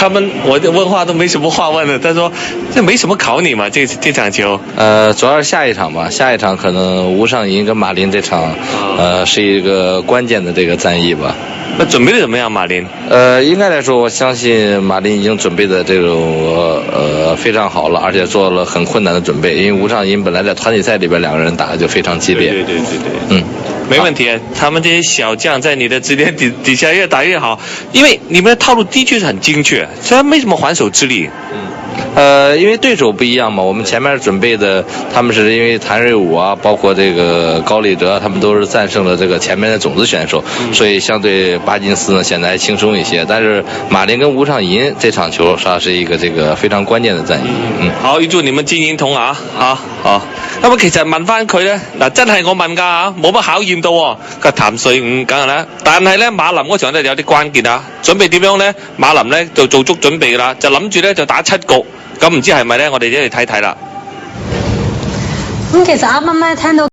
他们我问话都没什么话问了。他说这没什么考你嘛，这场球。主要是下一场吧，下一场可能吴尚银跟马林这场，是一个关键的这个战役吧。那准备的怎么样，马林？应该来说，我相信马林已经准备的这种非常好了，而且做了很困难的准备。因为吴尚银本来在团体赛里边两个人打的就非常激烈。对，没问题。他们这些小将在你的指点底下越打越好，因为你们的套路的确是很精确，虽然没什么还手之力。因为对手不一样嘛，我们前面准备的，他们是因为谭瑞武啊，包括这个高立德，他们都是战胜了这个前面的种子选手，所以相对巴金斯呢显得还轻松一些。但是马林跟吴尚银这場球，是一個這個非常關鍵嘅戰役。好，預祝你們戰英統啊！好。咁啊，其實問翻佢咧，嗱真係我問㗎嚇，冇乜考驗到喎。個譚瑞伍梗係啦，但係咧馬林嗰場咧有啲關鍵啊，準備點樣咧？馬林咧就做足準備㗎啦，就諗住咧就打7局。咁唔知係咪咧？我哋一齊睇睇啦。咁其實啱啱咧聽到。